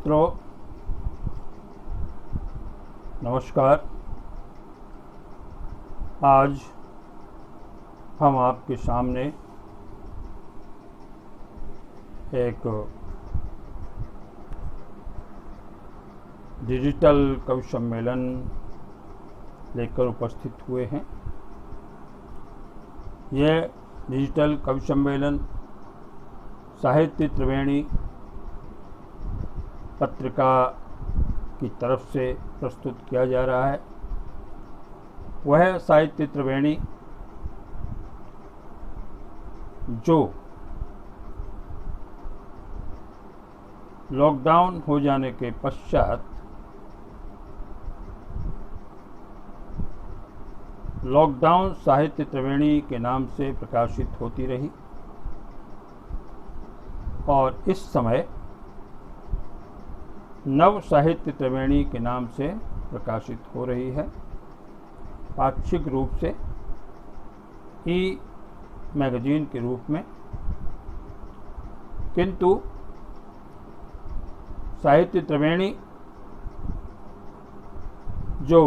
मित्रों, नमस्कार। आज हम आपके सामने एक डिजिटल कवि सम्मेलन लेकर उपस्थित हुए हैं। यह डिजिटल कवि सम्मेलन साहित्य त्रिवेणी पत्रिका की तरफ से प्रस्तुत किया जा रहा है। वह साहित्य त्रिवेणी जो लॉकडाउन हो जाने के पश्चात लॉकडाउन साहित्य त्रिवेणी के नाम से प्रकाशित होती रही और इस समय नव साहित्य त्रिवेणी के नाम से प्रकाशित हो रही है, पाक्षिक रूप से ई मैगजीन के रूप में। किंतु साहित्य त्रिवेणी जो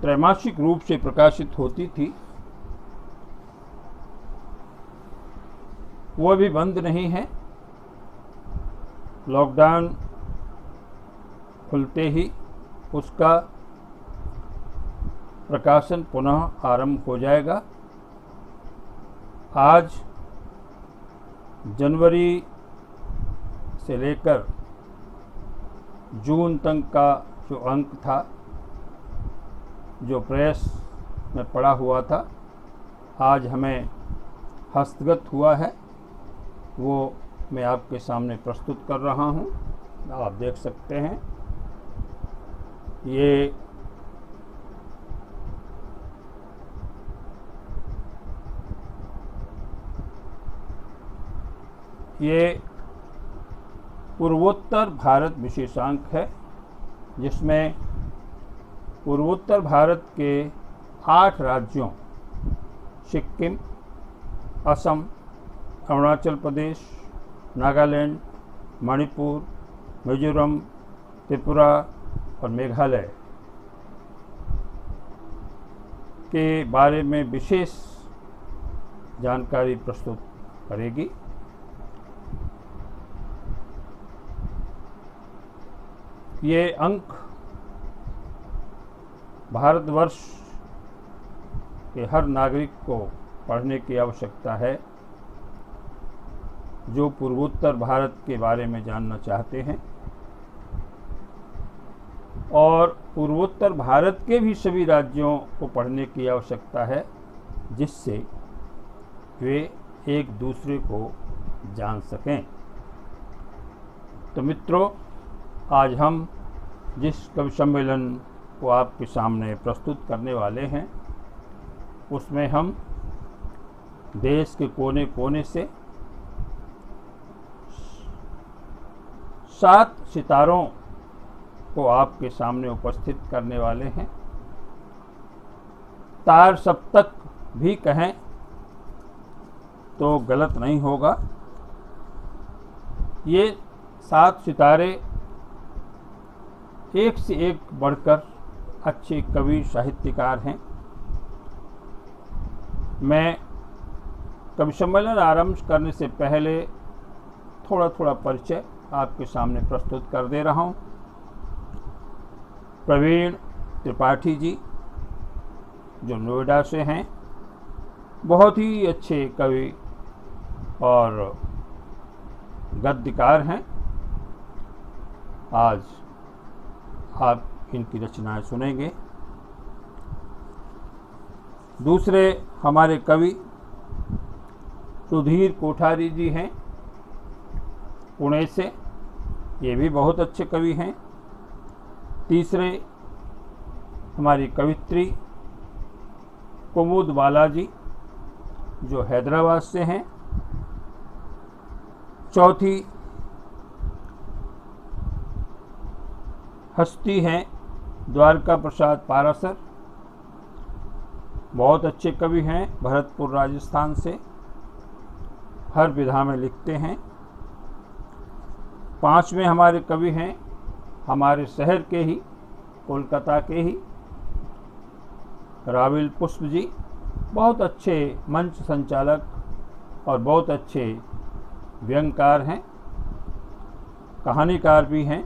त्रैमासिक रूप से प्रकाशित होती थी, वह भी बंद नहीं है। लॉकडाउन खुलते ही उसका प्रकाशन पुनः आरंभ हो जाएगा। आज जनवरी से लेकर जून तक का जो अंक था, जो प्रेस में पड़ा हुआ था, आज हमें हस्तगत हुआ है, वो मैं आपके सामने प्रस्तुत कर रहा हूँ। आप देख सकते हैं, ये पूर्वोत्तर भारत विशेषांक है, जिसमें पूर्वोत्तर भारत के 8 राज्यों सिक्किम, असम, अरुणाचल प्रदेश, नागालैंड, मणिपुर, मिजोरम, त्रिपुरा और मेघालय के बारे में विशेष जानकारी प्रस्तुत करेगी। ये अंक भारतवर्ष के हर नागरिक को पढ़ने की आवश्यकता है, जो पूर्वोत्तर भारत के बारे में जानना चाहते हैं और पूर्वोत्तर भारत के भी सभी राज्यों को पढ़ने की आवश्यकता है, जिससे वे एक दूसरे को जान सकें। तो मित्रों, आज हम जिस कवि सम्मेलन को आपके सामने प्रस्तुत करने वाले हैं, उसमें हम देश के कोने कोने से 7 सितारों को आपके सामने उपस्थित करने वाले हैं। तार सप्तक भी कहें तो गलत नहीं होगा। ये 7 सितारे एक से एक बढ़कर अच्छे कवि साहित्यकार हैं। मैं कवि सम्मेलन आरंभ करने से पहले थोड़ा थोड़ा परिचय आपके सामने प्रस्तुत कर दे रहा हूँ। प्रवीण त्रिपाठी जी, जो नोएडा से हैं, बहुत ही अच्छे कवि और गद्यकार हैं। आज आप इनकी रचनाएं सुनेंगे। दूसरे हमारे कवि सुधीर कोठारी जी हैं, पुणे से, ये भी बहुत अच्छे कवि हैं। तीसरे हमारी कवित्री कुमुद बालाजी, जो हैदराबाद से हैं। चौथी हस्ती हैं द्वारका प्रसाद पारासर, बहुत अच्छे कवि हैं, भरतपुर राजस्थान से, हर विधा में लिखते हैं। पांचवें हमारे कवि हैं हमारे शहर के ही, कोलकाता के ही राविल पुष्प जी। बहुत अच्छे मंच संचालक और बहुत अच्छे व्यंगकार हैं, कहानीकार भी हैं।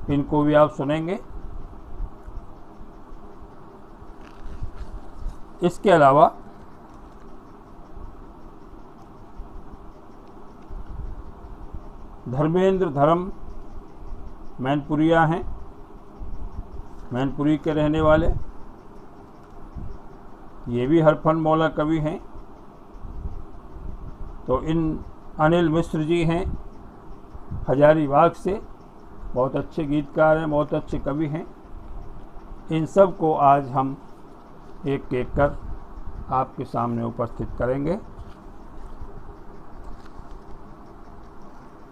इनको भी आप सुनेंगे। इसके अलावा धर्मेंद्र धर्म मैनपुरिया हैं, मैनपुरी के रहने वाले। ये भी हरफन मौला कवि हैं। तो इन अनिल मिश्र जी हैं हजारीबाग से, बहुत अच्छे गीतकार हैं, बहुत अच्छे कवि हैं। इन सब को आज हम एक एक कर आपके सामने उपस्थित करेंगे।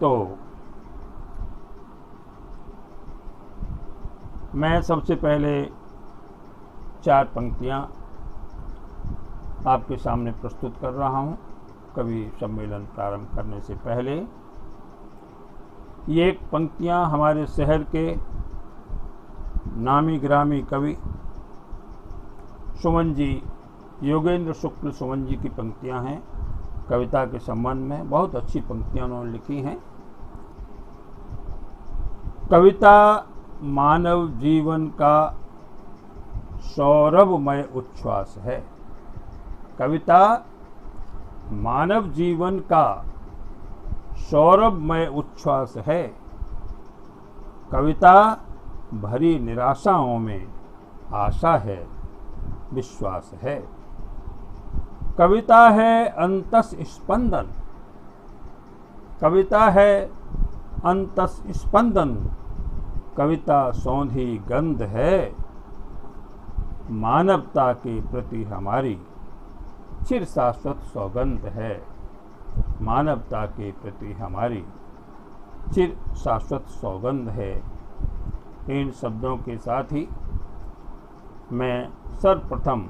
तो मैं सबसे पहले 4 पंक्तियां आपके सामने प्रस्तुत कर रहा हूं कवि सम्मेलन प्रारंभ करने से पहले। ये पंक्तियां हमारे शहर के नामी ग्रामी कवि सुमन जी, योगेंद्र शुक्ल सुमन जी की पंक्तियां हैं। कविता के संबंध में बहुत अच्छी पंक्तियां उन्होंने लिखी हैं। कविता मानव जीवन का सौरभमय उच्छ्वास है। कविता मानव जीवन का सौरभमय उच्छ्वास है। कविता भरी निराशाओं में आशा है, विश्वास है। कविता है अंतस स्पंदन, कविता है अंतस स्पंदन। कविता सौंधी गंध है, मानवता के प्रति हमारी चिर शाश्वत सौगंध है। मानवता के प्रति हमारी चिर शाश्वत सौगंध है। इन शब्दों के साथ ही मैं सर्वप्रथम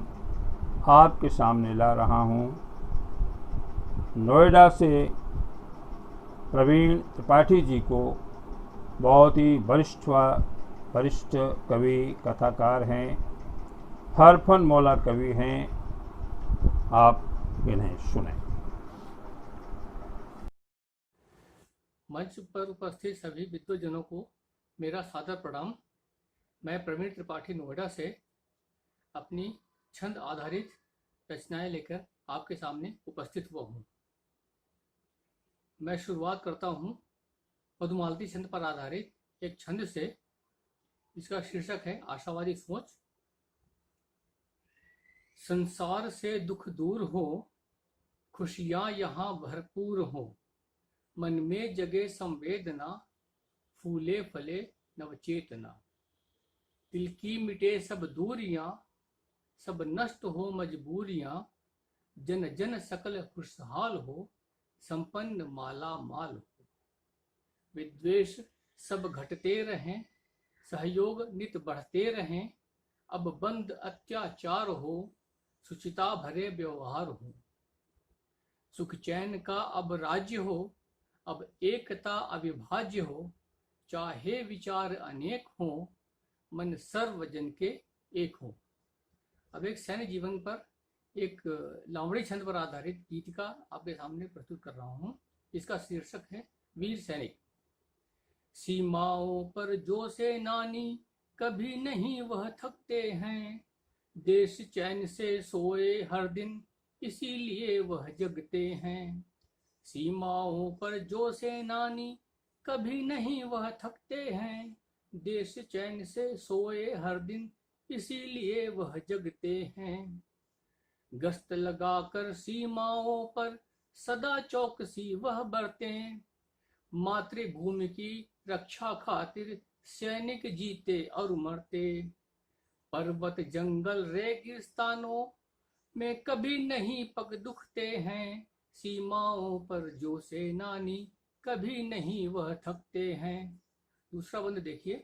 आपके सामने ला रहा हूँ नोएडा से प्रवीण त्रिपाठी जी को। बहुत ही वरिष्ठ कवि कथाकार हैं, हरफन मौला कवि हैं। आप इन्हें सुनें। मंच पर उपस्थित सभी विद्वजनों को मेरा सादर प्रणाम। मैं प्रवीण त्रिपाठी नोएडा से अपनी छंद आधारित रचनाएं लेकर आपके सामने उपस्थित हुआ हूँ। मैं शुरुआत करता हूँ मधुमालती छंद पर आधारित एक छंद से। इसका शीर्षक है आशावादी सोच। संसार से दुख दूर हो, खुशियां यहाँ भरपूर हो। मन में जगे संवेदना, फूले फले नवचेतना। दिल की मिटे सब दूरियां, सब नष्ट हो मजबूरियां। जन जन सकल खुशहाल हो, संपन्न माला माल हो। विद्वेष सब घटते रहें, सहयोग नित बढ़ते रहें। अब बंद अत्याचार हो, सुचिता भरे व्यवहार हो। सुख चैन का अब राज्य हो, अब एकता अविभाज्य हो। चाहे विचार अनेक हो, मन सर्वजन के एक हो। अब एक सैन्य जीवन पर एक लावणी छंद पर आधारित गीत का आपके सामने प्रस्तुत कर रहा हूँ। इसका शीर्षक है वीर सैनिक। सीमाओं पर जो सेनानी कभी नहीं वह थकते हैं। देश चैन से सोए हर दिन, इसीलिए वह जगते हैं। सीमाओं पर जो सेनानी कभी नहीं वह थकते हैं। देश चैन से सोए हर दिन, इसीलिए वह जगते हैं। गश्त लगाकर सीमाओं पर सदा चौकसी वह बरतें। मातृभूमि की रक्षा खातिर सैनिक जीते और मरते। पर्वत जंगल रेगिस्तानों में कभी नहीं पग दुखते हैं। सीमाओं पर जो सेनानी कभी नहीं वह थकते हैं। दूसरा बंद देखिए।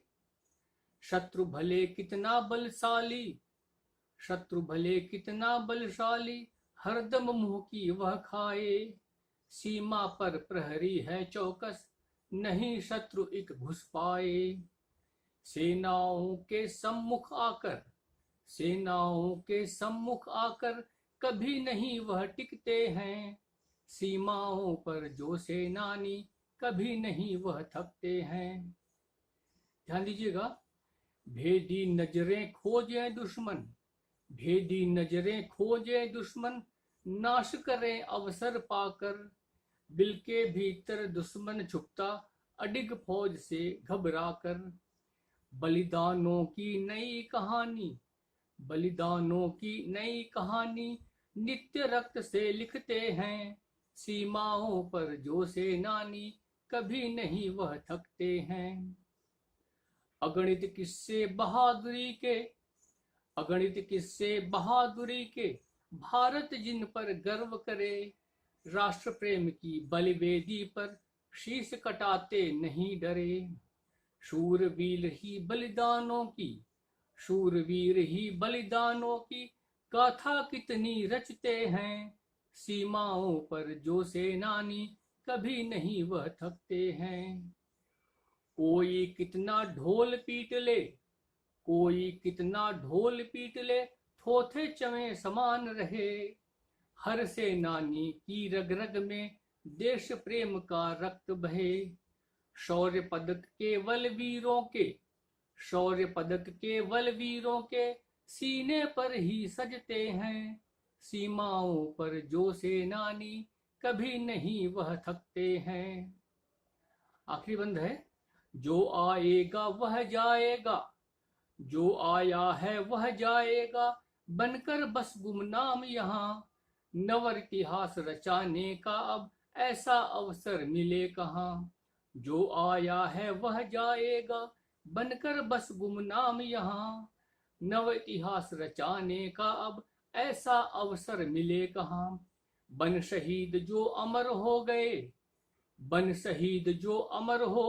शत्रु भले कितना बलशाली, शत्रु भले कितना बलशाली, हरदम मुंह की वह खाए। सीमा पर प्रहरी है चौकस, नहीं शत्रु एक घुस पाए। सेनाओं के सम्मुख आकर कभी नहीं वह टिकते हैं। सीमाओं पर जो सेनानी कभी नहीं वह थकते हैं। ध्यान दीजिएगा, भेदी नजरें खोजे दुश्मन, नाश करें अवसर पाकर। दिल के भीतर दुश्मन छुपता अडिग फौज से घबरा कर। बलिदानों की नई कहानी नित्य रक्त से लिखते हैं। सीमाओं पर जो सेनानी कभी नहीं वह थकते हैं। अगणित किस्से बहादुरी के भारत जिन पर गर्व करे। राष्ट्र प्रेम की बलिवेदी पर शीश कटाते नहीं डरे। शूरवीर ही बलिदानों की गाथा कितनी रचते हैं। सीमाओं पर जो सेनानी कभी नहीं वह थकते हैं। कोई कितना ढोल पीट ले थोथे चवे समान रहे। हर सेनानी की रग रग में देश प्रेम का रक्त बहे। शौर्य पदक केवल वीरों के सीने पर ही सजते हैं। सीमाओं पर जो सेनानी कभी नहीं वह थकते हैं। आखिरी बंद है, जो आएगा वह जाएगा, जो आया है वह जाएगा, बनकर बस गुमनाम यहाँ। नवर इतिहास रचाने का अब ऐसा अवसर मिले कहाँ। जो आया है वह जाएगा, बनकर बस गुमनाम यहाँ। नव इतिहास रचाने का अब ऐसा अवसर मिले कहाँ। बन शहीद जो अमर हो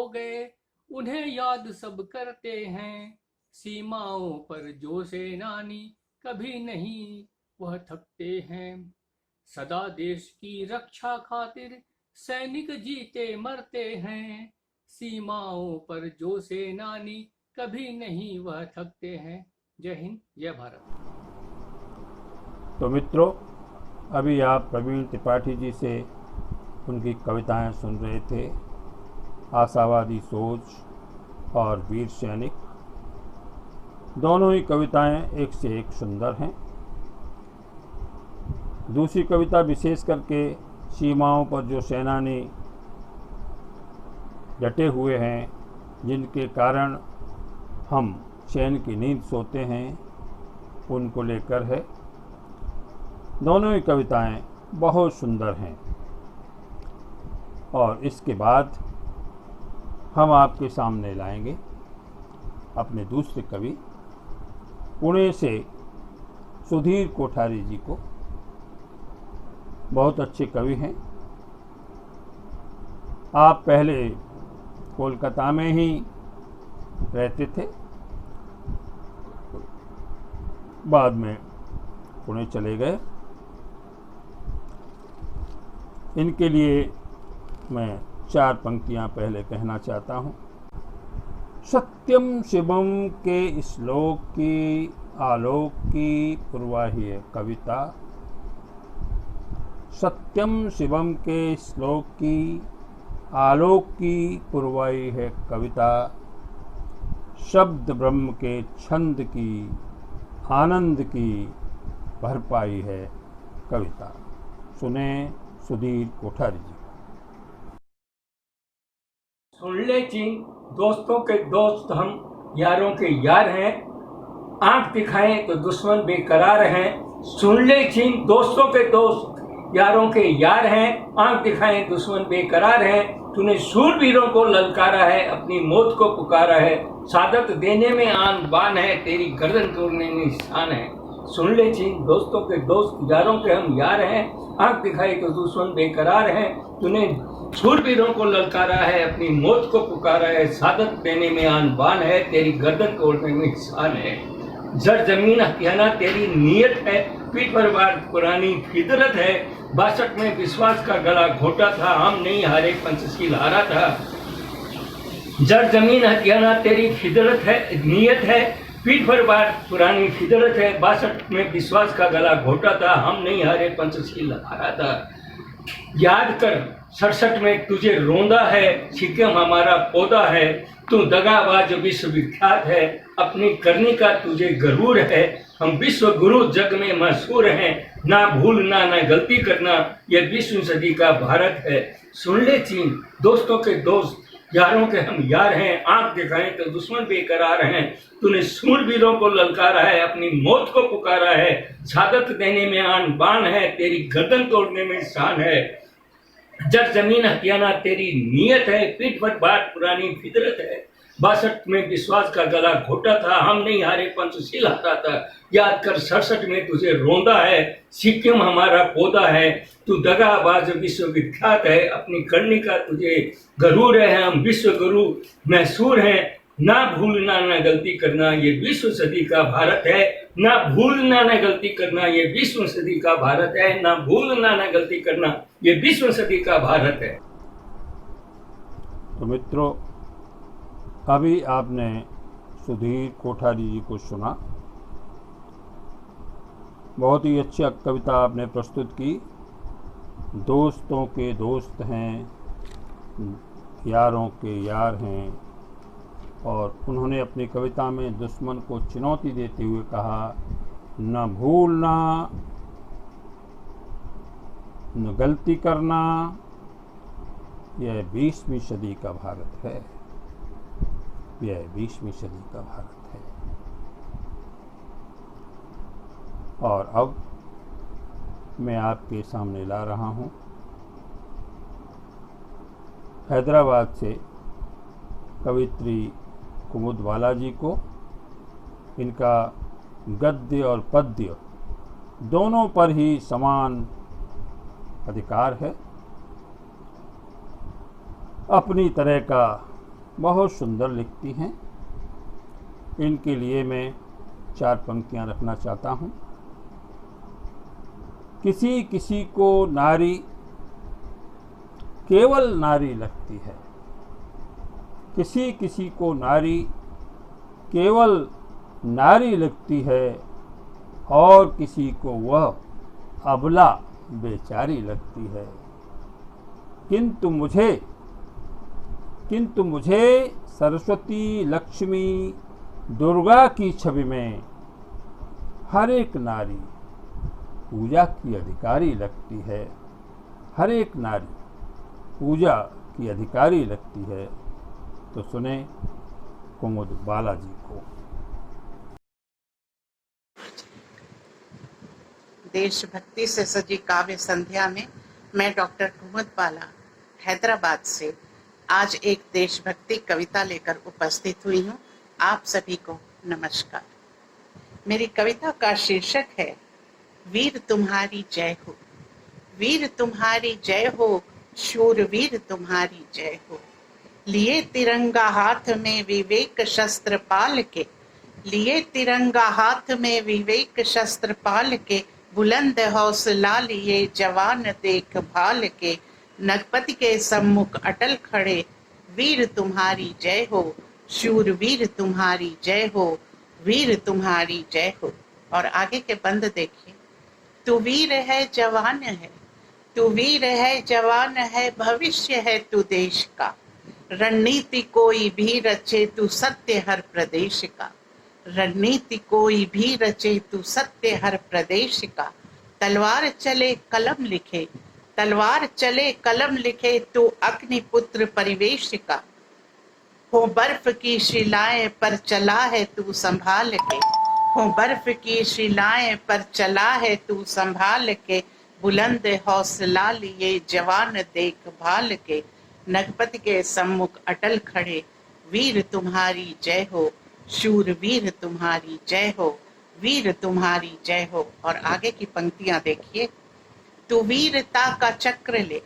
गए, उन्हें याद सब करते हैं। सीमाओं पर जो सेनानी कभी नहीं वह थकते हैं। सदा देश की रक्षा खातिर सैनिक जीते मरते हैं। सीमाओं पर जो सेनानी कभी नहीं वह थकते हैं। जय हिंद, जय भारत। तो मित्रों, अभी आप प्रवीण त्रिपाठी जी से उनकी कविताएं सुन रहे थे। आशावादी सोच और वीर सैनिक, दोनों ही कविताएं एक से एक सुंदर हैं। दूसरी कविता विशेष करके सीमाओं पर जो सेनानी डटे हुए हैं, जिनके कारण हम चैन की नींद सोते हैं, उनको लेकर है। दोनों ही कविताएं बहुत सुंदर हैं। और इसके बाद हम आपके सामने लाएंगे अपने दूसरे कवि, पुणे से सुधीर कोठारी जी को। बहुत अच्छे कवि हैं। आप पहले कोलकाता में ही रहते थे, बाद में पुणे चले गए। इनके लिए मैं 4 पंक्तियां पहले कहना चाहता हूं। सत्यम शिवम के श्लोक की आलोक की पूर्वाही है कविता। सत्यम शिवम के श्लोक की आलोक की पूर्वाही है कविता। शब्द ब्रह्म के छंद की आनंद की भरपाई है कविता। सुने सुधीर कोठारी जी। सुन ले चीन, दोस्तों के दोस्त हम, यारों के यार हैं। आंख दिखाएं तो दुश्मन बेकरार हैं। सुन ले चीन, दोस्तों के दोस्त, यारों के यार हैं। आंख दिखाएं दुश्मन बेकरार हैं। तूने शूरवीरों को ललकारा है, अपनी मौत को पुकारा है। सादत देने में आन बान है, तेरी गर्दन तोड़ने में शान है। सुन ले चीन, दोस्तों के दोस्त, यारों के हम यार हैं। आंख दिखाई तो दुश्मन बेकरार हैं। तूने शूरवीरों को ललकारा है, अपनी मौत को पुकारा है। सादत देने में आन बान है, तेरी गर्दन तोड़ने में शान है। जर जमीन हथियाना तेरी नीयत है, पीठ पर वार पुरानी फितरत है। 62 में विश्वास का गला घोटा था, हम नहीं हारे पंचशील हारा था। जड़ जमीन हथियाना तेरी फितरत है, नीयत है, पीठ पर बार पुरानी फितरत है। 62 में विश्वास का गला घोटा था, हम नहीं हारे पंचशील हारा था। याद कर 67 में तुझे रोंदा है, सिक्किम हमारा पौधा है। तू दगाबाज विश्वविख्यात है, अपनी करनी का तुझे गरूर है। हम विश्व गुरु जग में मशहूर हैं, ना भूलना ना गलती करना, ये 20वीं सदी का भारत है। सुन ले चीन, दोस्तों के दोस्त यारों के हम यार हैं, आंख दिखाएं तो दुश्मन बेकरार हैं। तूने सूरवीरों को ललकारा है, अपनी मौत को पुकारा है। शहादत देने में आन बान है, तेरी गर्दन तोड़ने में शान है। जड़ जमीन हथियाना तेरी नीयत है, पीठ पर बात पुरानी फितरत है। 62 में विश्वास का गला घोटा था, हम नहीं हारे पंचशील हारा था। याद कर 67 में तुझे रोंदा है, सिक्किम हमारा पौधा है। तू दगाबाज विश्वविख्यात है, अपनी करनी का तुझे गरूर है। हम विश्व गुरु मशहूर हैं, ना भूलना ना गलती करना, ये 20वीं सदी का भारत है। ना भूलना ना गलती करना, ये 20वीं सदी का भारत है। ना भूलना ना गलती करना, ये 20वीं सदी का भारत है। तो मित्रों, अभी आपने सुधीर कोठारी जी को सुना। बहुत ही अच्छी कविता आपने प्रस्तुत की। दोस्तों के दोस्त हैं, यारों के यार हैं, और उन्होंने अपनी कविता में दुश्मन को चुनौती देते हुए कहा, न भूलना न गलती करना, यह 20वीं सदी का भारत है। यह 20वीं सदी का भारत है। और अब मैं आपके सामने ला रहा हूँ हैदराबाद से कवित्री कुमुद बालाजी को। इनका गद्य और पद्य दोनों पर ही समान अधिकार है। अपनी तरह का बहुत सुंदर लिखती हैं। इनके लिए मैं 4 पंक्तियां रखना चाहता हूँ। किसी किसी को नारी केवल नारी लगती है, किसी किसी को नारी केवल नारी लगती है, और किसी को वह अबला बेचारी लगती है। किंतु मुझे सरस्वती, लक्ष्मी, दुर्गा की छवि में हर एक नारी पूजा की अधिकारी लगती है। हर एक नारी पूजा की अधिकारी लगती है। तो सुने कुमुद बालाजी को। देशभक्ति से सजी काव्य संध्या में मैं डॉक्टर कुमुद बाला हैदराबाद से आज एक देशभक्ति कविता लेकर उपस्थित हुई हूँ। आप सभी को नमस्कार। मेरी कविता का शीर्षक है वीर तुम्हारी जय हो। वीर तुम्हारी जय हो, शूरवीर तुम्हारी जय हो। लिए तिरंगा हाथ में विवेक शस्त्र पाल के, लिए तिरंगा हाथ में विवेक शस्त्र पाल के, बुलंद हौसला लिए जवान देखभाल के, नगपति के सम्मुख अटल खड़े, वीर तुम्हारी जय हो, शूरवीर तुम्हारी जय हो, वीर तुम्हारी जय हो। और आगे के बंद देखिए। तू वीर है, जवान है, तू वीर है, जवान है, भविष्य है तू देश का। रणनीति कोई भी रचे तू सत्य हर प्रदेश का। रणनीति कोई भी रचे तू सत्य हर प्रदेश का। तलवार चले कलम लिखे, तलवार चले कलम लिखे, तू अग्निपुत्र परिवेश का। हो बर्फ की शिलाएं पर चला है तू संभाल के, हो बर्फ की शिलाएं पर चला है तू संभाल के, बुलंद हौसला लिए जवान देखभाल के, नगपति के सम्मुख अटल खड़े, वीर तुम्हारी जय हो, शूरवीर तुम्हारी जय हो, वीर तुम्हारी जय हो। और आगे की पंक्तियां देखिए। तू वीरता का चक्र ले,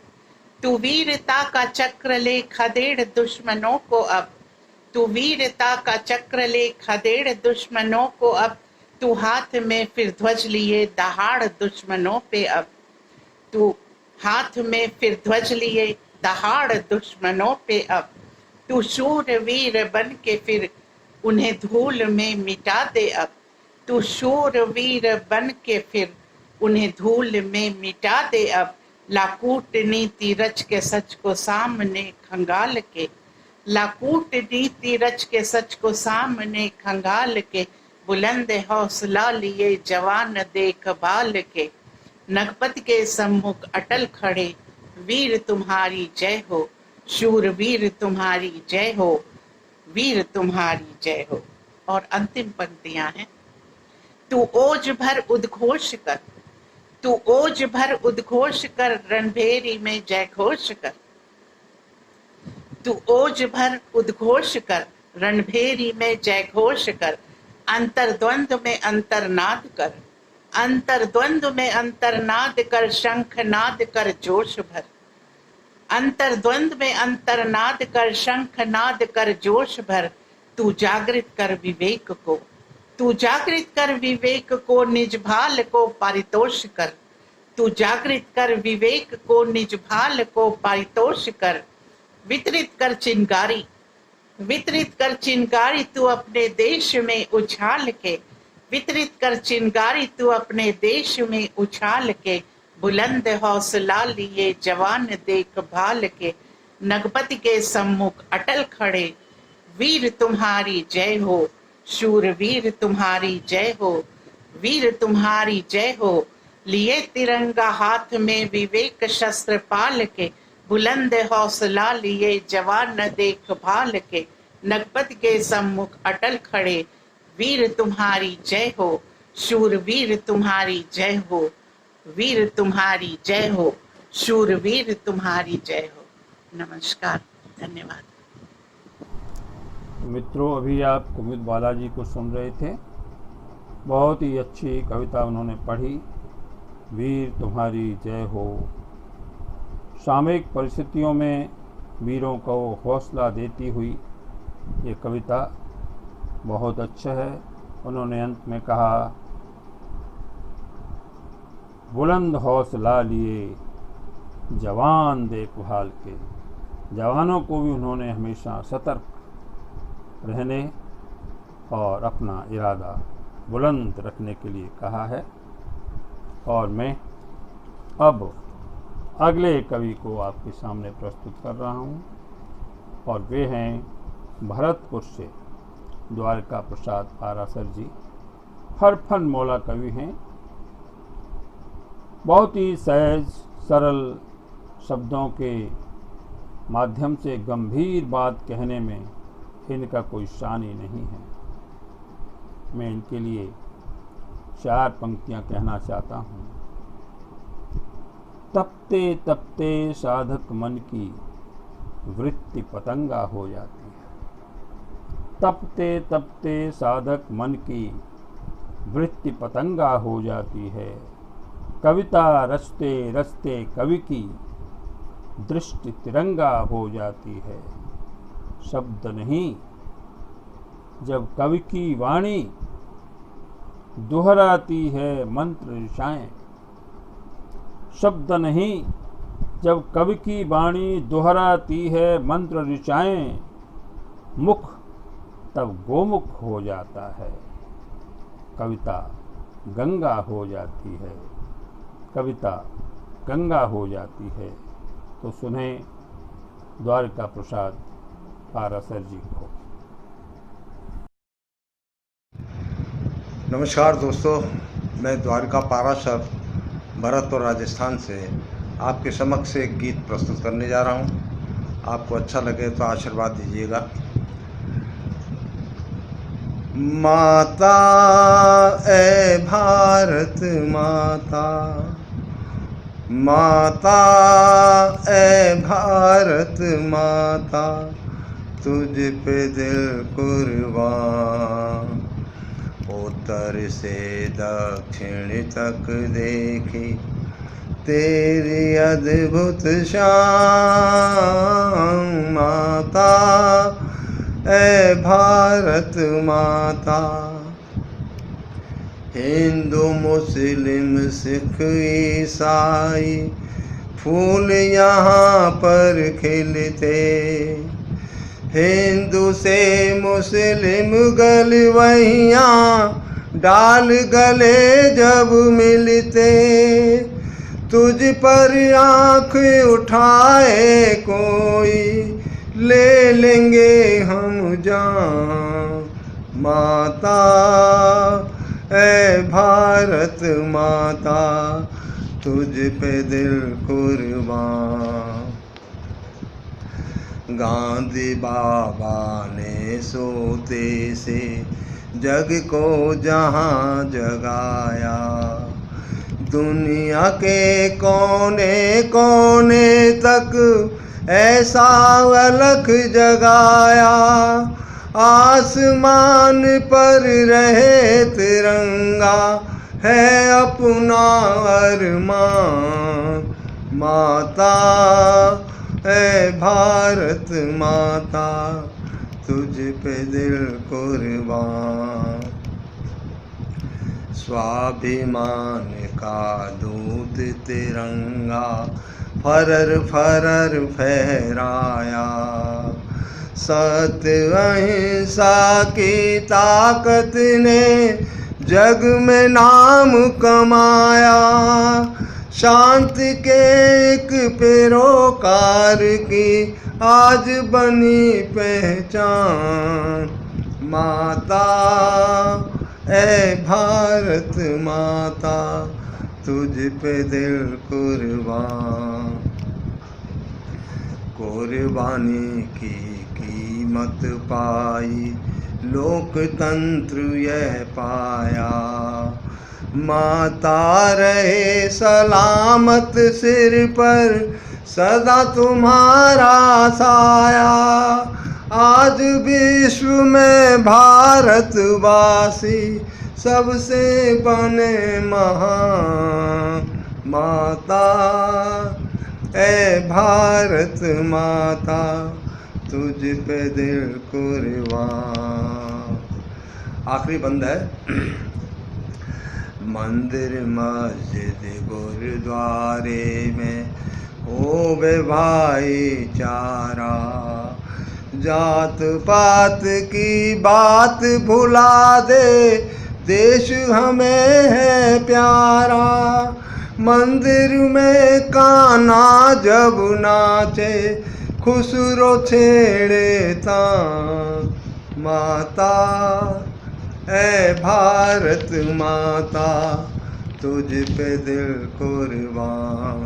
तू वीरता का चक्र ले, खदेड़ दुश्मनों को अब। तू वीरता का चक्र ले, खदेड़ दुश्मनों को अब। तू हाथ में फिर ध्वज लिए, दहाड़ दुश्मनों पे अब। तू हाथ में फिर ध्वज लिए, दहाड़ दुश्मनों पे अब। तू शूरवीर बन के फिर उन्हें धूल में मिटा दे अब। तू शूरवीर बन के फिर उन्हें धूल में मिटा दे अब। लाकूट नीति रच के सच को सामने खंगाल के, लाकूट नीति रच के सच को सामने खंगाल के, बुलंद हौसला लिए जवान देख भाल के, नगपत के सम्मुख अटल खड़े, वीर तुम्हारी जय हो, शूरवीर तुम्हारी जय हो, वीर तुम्हारी जय हो। और अंतिम पंक्तियां हैं। तू ओज भर उद्घोष कर, तू ओज भर उद्घोष कर, रणभेरी में जय घोष कर। तू ओज भर उद्घोष कर, रणभेरी में जय घोष कर, अंतर्द्वंद में अंतर्नाद कर, अंतर्द्वंद में अंतर्नाद कर, शंखनाद कर जोश भर। अंतर्द्वंद में अंतर्नाद कर, शंखनाद कर जोश भर। तू जागृत कर विवेक को, तू जागृत कर विवेक को, निज भाल को पारितोष कर। तू जागृत कर विवेक को, निज भाल को पारितोष कर। वितरित कर चिंगारी, वितरित कर चिंगारी तू अपने देश में उछाल के, वितरित कर चिंगारी तू अपने देश में उछाल के, बुलंद हौसला लिए जवान देखभाल के, नगपति के सम्मुख अटल खड़े, वीर तुम्हारी जय हो, शूरवीर तुम्हारी जय हो, वीर तुम्हारी जय हो। लिए तिरंगा हाथ में विवेक शस्त्र पाल के, बुलंद हौसला लिए जवान देखभाल के, नगपति के सम्मुख अटल खड़े, वीर तुम्हारी जय हो, शूरवीर तुम्हारी जय हो, वीर तुम्हारी जय हो, शूरवीर तुम्हारी जय हो। नमस्कार, धन्यवाद। मित्रों, अभी आप कुमुद बालाजी को सुन रहे थे। बहुत ही अच्छी कविता उन्होंने पढ़ी, वीर तुम्हारी जय हो। सामयिक परिस्थितियों में वीरों को हौसला देती हुई ये कविता बहुत अच्छा है। उन्होंने अंत में कहा, बुलंद हौसला लिए जवान देखभाल के। जवानों को भी उन्होंने हमेशा सतर्क रहने और अपना इरादा बुलंद रखने के लिए कहा है। और मैं अब अगले कवि को आपके सामने प्रस्तुत कर रहा हूँ, और वे हैं भरतपुर से द्वारका प्रसाद पारासर जी। हरफन मौला कवि हैं। बहुत ही सहज सरल शब्दों के माध्यम से गंभीर बात कहने में इनका कोई शान ही नहीं है। मैं इनके लिए 4 पंक्तियां कहना चाहता हूँ। तपते तपते साधक मन की वृत्ति पतंगा हो जाती है। तपते तपते साधक मन की वृत्ति पतंगा हो जाती है। कविता रचते रचते कवि की दृष्टि तिरंगा हो जाती है। शब्द नहीं, जब कवि की वाणी दोहराती है मंत्र ऋषाएं। शब्द नहीं, जब कवि की वाणी दोहराती है मंत्र ऋषाएं। मुख तब गोमुख हो जाता है। कविता गंगा हो जाती है, कविता गंगा हो जाती है। तो सुने द्वारका प्रसाद पारासर जी को। नमस्कार दोस्तों, मैं द्वारका पारासर भरतपुर राजस्थान से आपके समक्ष एक गीत प्रस्तुत करने जा रहा हूँ। आपको अच्छा लगे तो आशीर्वाद दीजिएगा। माता ए भारत माता, माता ए भारत माता, तुझ पे दिल कुर्बान। उत्तर से दक्षिण तक देखी तेरी अद्भुत शान। माता ए भारत माता, हिंदू मुस्लिम सिख ईसाई फूल यहाँ पर खिलते। हिंदू से मुस्लिम गलवैयाँ डाल गले जब मिलते, तुझ पर आँख उठाए कोई ले लेंगे हम जान। माता ऐ भारत माता, तुझ पे दिल कुर्बान। गांधी बाबा ने सोते से जग को जहां जगाया, दुनिया के कोने कोने तक ऐसा अलख जगाया। आसमान पर रहे तिरंगा है अपना अरमान। माता ऐ भारत माता, तुझ पे दिल कुर्बान। स्वाभिमान का दूत तिरंगा फरर फरर फहराया, सत्य अहिंसा की ताकत ने जग में नाम कमाया। शांति के एक पैरोकार की आज बनी पहचान। माता ऐ भारत माता, तुझ पे दिल कुर्बान। कुर्बानी की कीमत पाई लोकतंत्र यह पाया। माता रहे सलामत सिर पर सदा तुम्हारा साया। आज विश्व में भारतवासी सबसे बने महान। माता ऐ भारत माता, तुझ पे दिल कुर्बान। आखिरी बंद है। मंदिर मस्जिद गुरुद्वारे में होवे भाईचारा। जात पात की बात भुला दे, देश हमें है प्यारा। मंदिर में कान्हा जब नाचे, खुसरो छेड़े तान। माता ऐ भारत माता, तुझ पे दिल कुर्बान।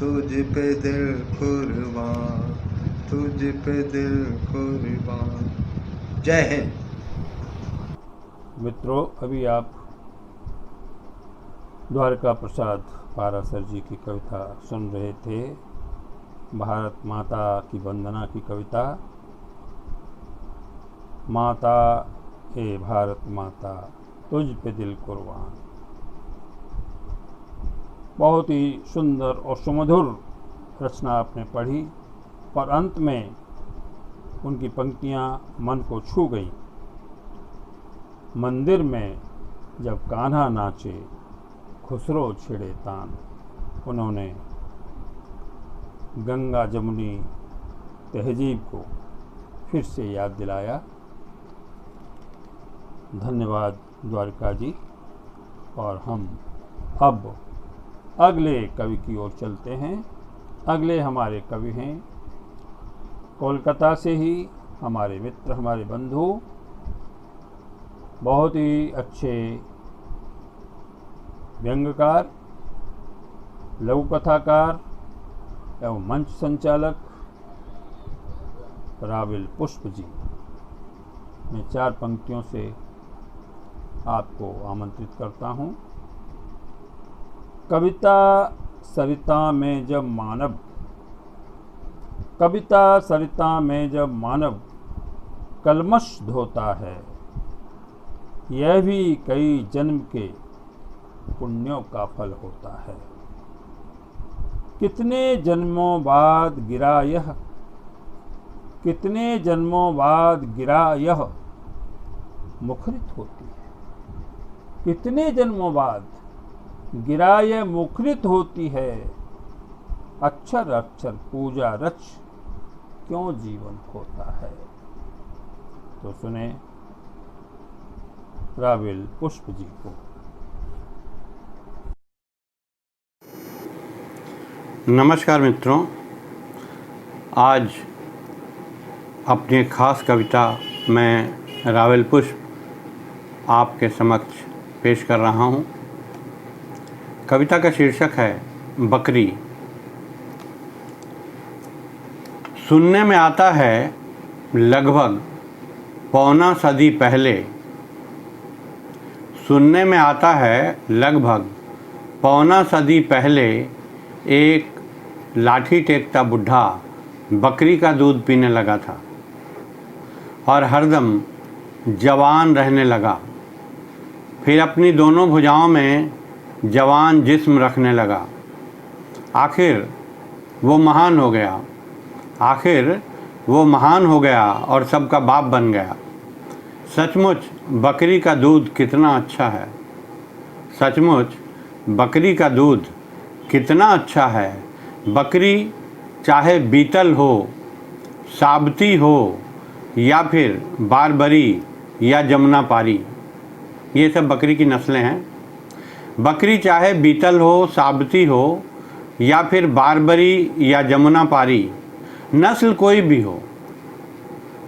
तुझ पे दिल कुर्बान, तुझ पे दिल कुर्बान। जय हिंद। मित्रों, अभी आप द्वारका प्रसाद पाराशर जी की कविता सुन रहे थे। भारत माता की वंदना की कविता। माता ए भारत माता, तुझ पे दिल कुर्बान। बहुत ही सुंदर और सुमधुर रचना आपने पढ़ी और अंत में उनकी पंक्तियां मन को छू गईं। मंदिर में जब कान्हा नाचे, खुसरो छेड़े तान। उन्होंने गंगा जमुनी तहजीब को फिर से याद दिलाया। धन्यवाद द्वारका जी। और हम अब अगले कवि की ओर चलते हैं। अगले हमारे कवि हैं कोलकाता से ही हमारे मित्र, हमारे बंधु, बहुत ही अच्छे व्यंग्यकार, लघु कथाकार एवं मंच संचालक राविल पुष्प जी। मैं 4 पंक्तियों से आपको आमंत्रित करता हूँ। कविता सरिता में जब मानव, कविता सरिता में जब मानव कलमश धोता है, यह भी कई जन्म के पुण्यों का फल होता है। कितने जन्मों बाद गिरा यह, कितने जन्मों बाद गिरा यह मुखरित होती है। कितने जन्मों बाद गिरा यह मुखरित होती है। अक्षर अक्षर पूजा रच क्यों जीवन खोता है। तो सुने रावेल पुष्प जी को। नमस्कार मित्रों, आज अपनी खास कविता मैं रावेल पुष्प आपके समक्ष पेश कर रहा हूँ। कविता का शीर्षक है बकरी। सुनने में आता है लगभग पौना सदी पहले, सुनने में आता है लगभग पौना सदी पहले एक लाठी टेकता बुढ़ा बकरी का दूध पीने लगा था और हरदम जवान रहने लगा। फिर अपनी दोनों भुजाओं में जवान जिस्म रखने लगा। आखिर वो महान हो गया, आखिर वो महान हो गया और सबका बाप बन गया। सचमुच बकरी का दूध कितना अच्छा है, सचमुच बकरी का दूध कितना अच्छा है। बकरी चाहे बीतल हो, साबती हो या फिर बारबरी या जमुना पारी, ये सब बकरी की नस्लें हैं। बकरी चाहे बीतल हो, साबती हो या फिर बारबरी या जमुना पारी, नस्ल कोई भी हो,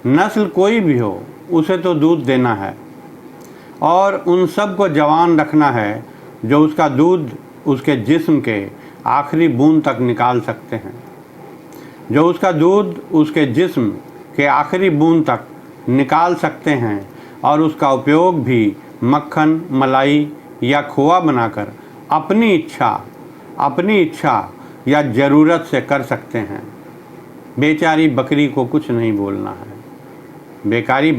नस्ल कोई भी हो, उसे तो दूध देना है और उन सब को जवान रखना है जो उसका दूध उसके जिस्म के आखिरी बूंद तक निकाल सकते हैं, जो उसका दूध उसके जिस्म के आखिरी बूंद तक निकाल सकते हैं और उसका उपयोग भी मक्खन, मलाई या खोआ बनाकर अपनी इच्छा या ज़रूरत से कर सकते हैं। बेचारी बकरी को कुछ नहीं बोलना है, बेचारी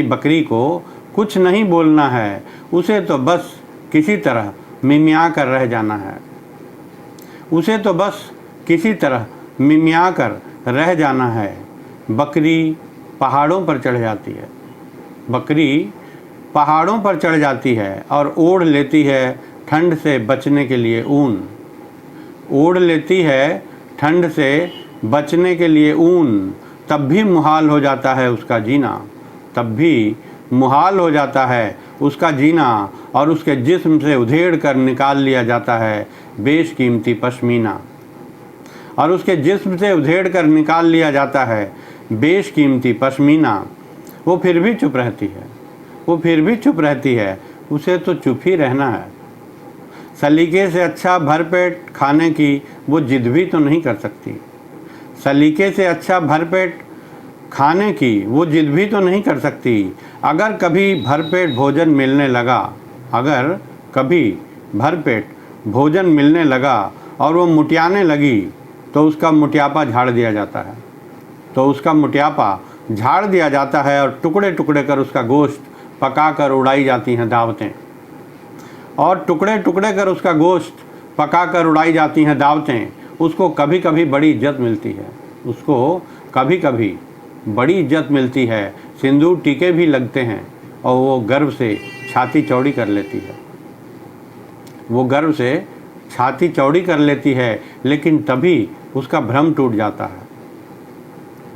बकरी को कुछ नहीं बोलना है, उसे तो बस किसी तरह मिमिया कर रह जाना है, उसे तो बस किसी तरह मिमिया कर रह जाना है। बकरी पहाड़ों पर चढ़ जाती है, बकरी पहाड़ों पर चढ़ जाती है और ओढ़ लेती है ठंड से बचने के लिए ऊन, ओढ़ लेती है ठंड से बचने के लिए ऊन। तब भी मुहाल हो जाता है उसका जीना, तब भी मुहाल हो जाता है उसका जीना और उसके जिस्म से उधेड़ कर निकाल लिया जाता है बेशकीमती पश्मीना, और उसके जिस्म से उधेड़ कर निकाल लिया जाता है बेशकीमती पश्मीना। वो फिर भी चुप रहती है, वो फिर भी चुप रहती है, उसे तो चुप ही रहना है। सलीके से अच्छा भरपेट खाने की वो जिद भी तो नहीं कर सकती, सलीके से अच्छा भरपेट खाने की वो जिद भी तो नहीं कर सकती। अगर कभी भरपेट भोजन मिलने लगा, अगर कभी भरपेट भोजन मिलने लगा और वो मुटियाने लगी तो उसका मुटियापा झाड़ दिया जाता है, तो उसका मुटियापा झाड़ दिया जाता है और टुकड़े टुकड़े कर उसका गोश्त पका कर उड़ाई जाती हैं दावतें, और टुकड़े टुकड़े कर उसका गोश्त पका कर उड़ाई जाती हैं दावतें। उसको कभी कभी बड़ी इज्जत मिलती है, उसको कभी कभी बड़ी इज्जत मिलती है, सिंदूर टीके भी लगते हैं और वो गर्व से छाती चौड़ी कर लेती है, वो गर्व से छाती चौड़ी कर लेती है। लेकिन तभी उसका भ्रम टूट जाता है,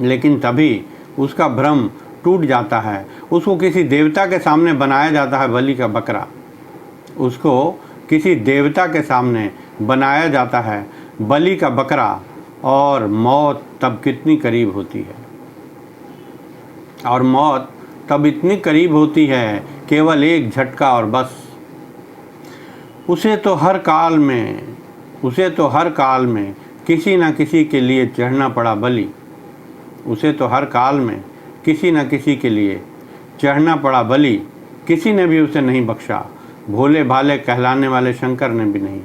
लेकिन तभी उसका भ्रम टूट जाता है। उसको किसी देवता के सामने बनाया जाता है बलि का बकरा, उसको किसी देवता के सामने बनाया जाता है बलि का बकरा, और मौत तब कितनी करीब होती है, और मौत तब इतनी करीब होती है, केवल एक झटका और बस। उसे तो हर काल में किसी न किसी के लिए चढ़ना पड़ा बलि, उसे तो हर काल में किसी न किसी के लिए चढ़ना पड़ा बलि। किसी ने भी उसे नहीं बख्शा, भोले भाले कहलाने वाले शंकर ने भी नहीं,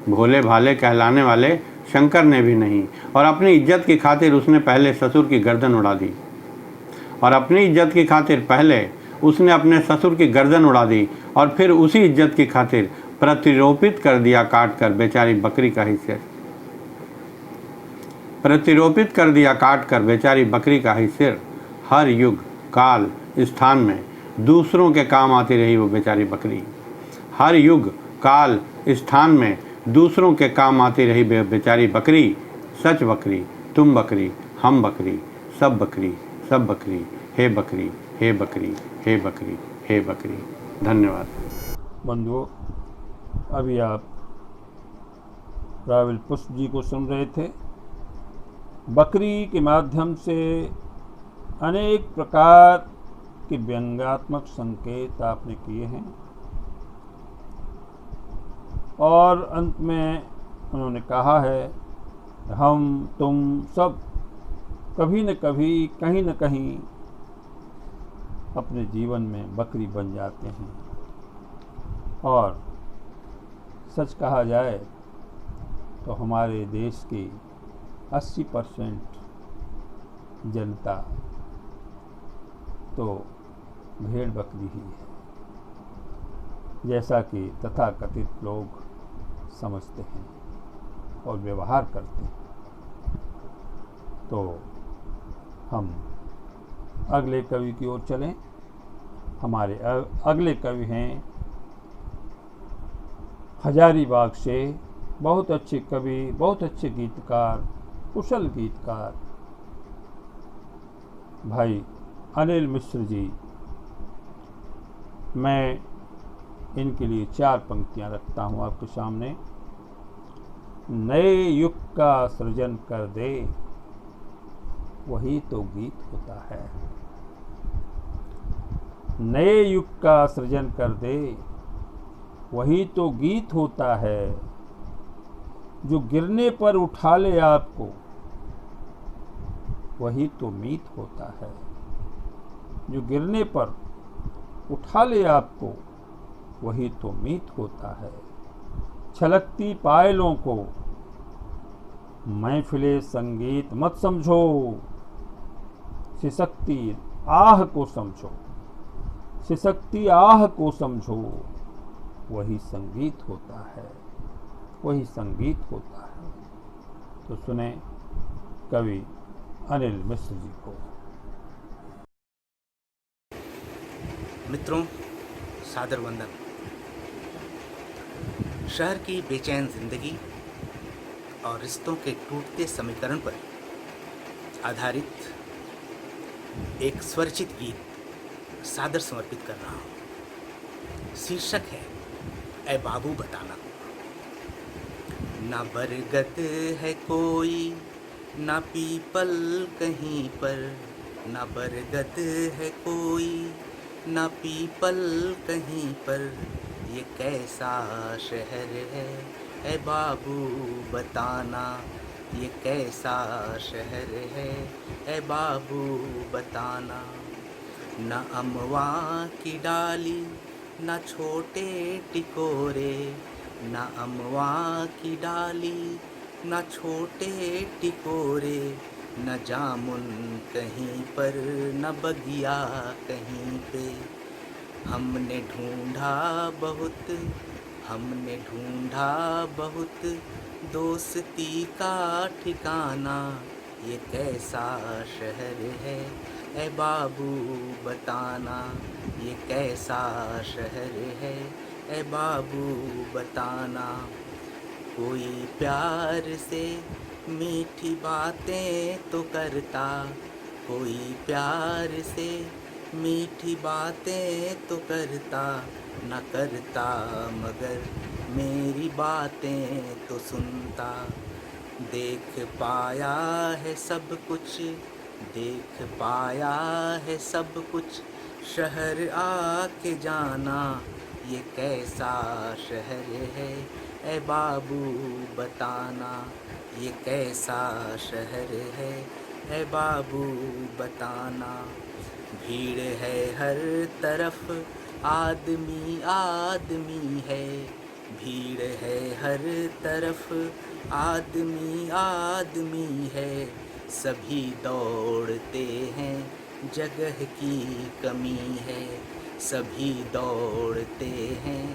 भोले भाले कहलाने वाले शंकर ने भी नहीं। और अपनी इज्जत की खातिर उसने पहले ससुर की गर्दन उड़ा दी, और अपनी इज्जत की खातिर पहले उसने अपने ससुर की गर्दन उड़ा दी, और फिर उसी इज्जत की खातिर प्रतिरोपित कर दिया काट कर बेचारी बकरी का ही सिर, प्रतिरोपित कर दिया काट कर बेचारी बकरी का ही सिर। हर युग काल स्थान में दूसरों के काम आती रही वो बेचारी बकरी, हर युग काल स्थान में दूसरों के काम आती रही बेचारी बकरी। सच बकरी, तुम बकरी, हम बकरी, सब बकरी, सब बकरी, हे बकरी, हे बकरी, हे बकरी, हे बकरी। धन्यवाद। बंधुओं, अभी आप रावल पुष्प जी को सुन रहे थे। बकरी के माध्यम से अनेक प्रकार के व्यंग्यात्मक संकेत आपने किए हैं और अंत में उन्होंने कहा है हम तुम सब कभी न कभी कहीं न कहीं अपने जीवन में बकरी बन जाते हैं। और सच कहा जाए तो हमारे देश की 80% जनता तो भेड़ बकरी ही है, जैसा कि तथाकथित लोग समझते हैं और व्यवहार करते हैं। तो हम अगले कवि की ओर चलें। हमारे अगले कवि हैं हजारीबाग से बहुत अच्छे कवि, बहुत अच्छे गीतकार, कुशल गीतकार भाई अनिल मिश्र जी। मैं इनके लिए 4 पंक्तियां रखता हूं आपके सामने। नए युग का सृजन कर दे, वही तो गीत होता है। नए युग का सृजन कर दे, वही तो गीत होता है। जो गिरने पर उठा ले आपको, वही तो मीत होता है। जो गिरने पर उठा ले आपको, वही तो मीत होता है। छलकती पायलों को महफिले संगीत मत समझो, सिसकती आह को समझो, सिसकती आह को समझो, वही संगीत होता है, वही संगीत होता है। तो सुने कवि अनिल मिश्र जी को। मित्रों, सादर वंदन। शहर की बेचैन जिंदगी और रिश्तों के टूटते समीकरण पर आधारित एक स्वरचित गीत सादर समर्पित कर रहा हूँ। शीर्षक है ऐ बाबू बताना। ना बरगद है कोई, ना पीपल कहीं पर, ना बरगद है कोई, ना पीपल कहीं पर, ये कैसा शहर है ऐ बाबू बताना, ये कैसा शहर है ऐ बाबू बताना। न अमवा की डाली, न छोटे टिकोरे, न अमवा की डाली, न छोटे टिकोरे, न जामुन कहीं पर, न बगिया कहीं पे। हमने ढूंढा बहुत, हमने ढूंढा बहुत, दोस्ती का ठिकाना, ये कैसा शहर है ऐ बाबू बताना, ये कैसा शहर है ऐ बाबू बताना। कोई प्यार से मीठी बातें तो करता, कोई प्यार से मीठी बातें तो करता, न करता मगर मेरी बातें तो सुनता। देख पाया है सब कुछ, देख पाया है सब कुछ, शहर आके जाना, ये कैसा शहर है ऐ बाबू बताना, ये कैसा शहर है ऐ बाबू बताना। भीड़ है हर तरफ, आदमी आदमी है, भीड़ है हर तरफ, आदमी आदमी है। सभी दौड़ते हैं, जगह की कमी है, सभी दौड़ते हैं,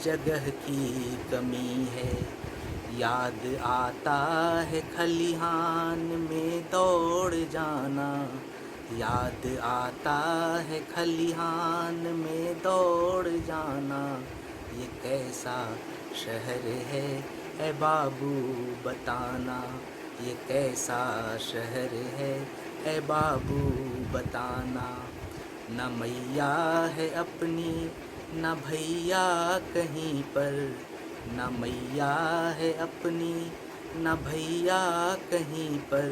जगह की कमी है। याद आता है खलिहान में दौड़ जाना, याद आता है खलिहान में दौड़ जाना, ये कैसा शहर है ऐ बाबू बताना, ये कैसा शहर है ऐ बाबू बताना। न मैया है अपनी न भैया कहीं पर, न मैया है अपनी न भैया कहीं पर,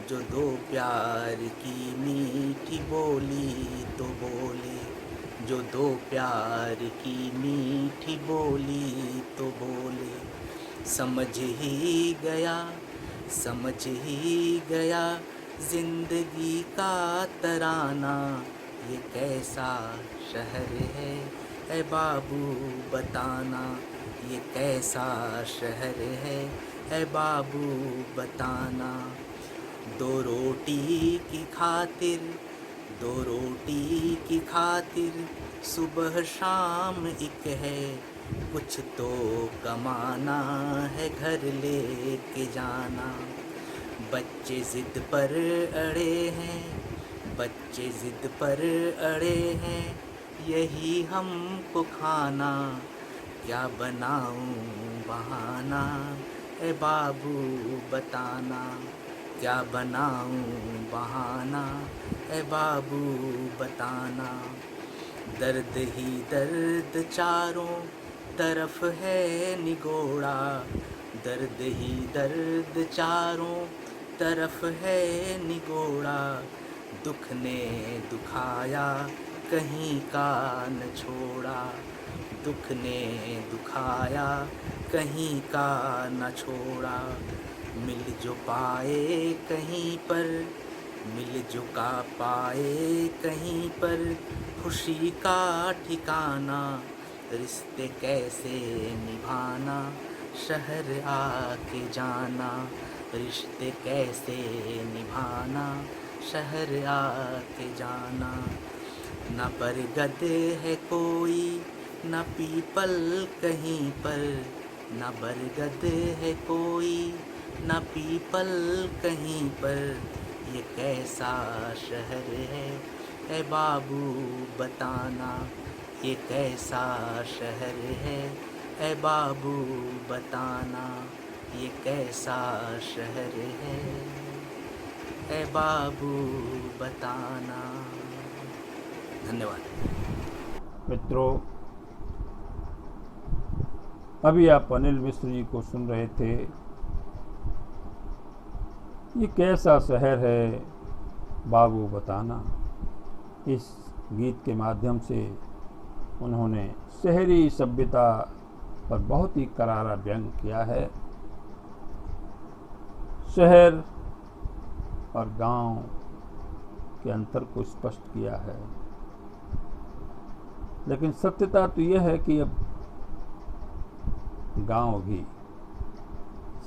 जो दो प्यार की मीठी बोली तो बोले, जो दो प्यार की मीठी बोली तो बोले। समझ ही गया समझ ही गया जिंदगी का तराना, ये कैसा शहर है ऐ बाबू बताना, ये कैसा शहर है ऐ बाबू बताना। दो रोटी की खातिर दो रोटी की खातिर सुबह शाम एक है, कुछ तो कमाना है घर लेके जाना। बच्चे ज़िद पर अड़े हैं बच्चे ज़िद पर अड़े हैं, यही हमको खाना, क्या बनाऊं बहाना ए बाबू बताना, क्या बनाऊं बहाना ए बाबू बताना। दर्द ही दर्द चारों तरफ है निगोड़ा, दर्द ही दर्द चारों तरफ है निगोड़ा। दुख ने दुखाया कहीं का न छोड़ा, दुख ने दुखाया कहीं का न छोड़ा। मिल जो पाए कहीं पर मिल जो का पाए कहीं पर, खुशी का ठिकाना, रिश्ते कैसे निभाना शहर आके जाना, रिश्ते कैसे निभाना शहर आके जाना। न बरगद है कोई न पीपल कहीं पर, न बरगद है कोई न पीपल कहीं पर, ये कैसा शहर है ऐ बाबू बताना, ये कैसा शहर है ऐ बाबू बताना, ये कैसा शहर है ऐ बाबू बताना। धन्यवाद। मित्रों, अभी आप अनिल मिश्र जी को सुन रहे थे। ये कैसा शहर है बाबू बताना, इस गीत के माध्यम से उन्होंने शहरी सभ्यता पर बहुत ही करारा व्यंग किया है। शहर और गांव के अंतर को स्पष्ट किया है, लेकिन सत्यता तो यह है कि अब गांव भी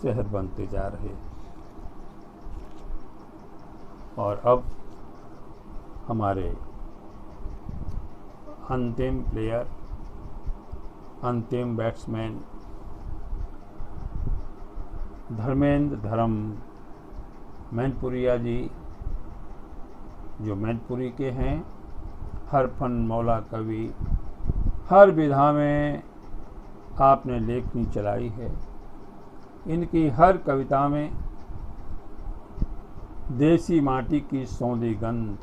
शहर बनते जा रहे हैं। और अब हमारे अंतिम प्लेयर, अंतिम बैट्समैन धर्मेंद्र मैनपुरिया जी, जो मैनपुरी के हैं, हर फन मौला कवि, हर विधा में आपने लेखनी चलाई है। इनकी हर कविता में देसी माटी की सौंधी गंध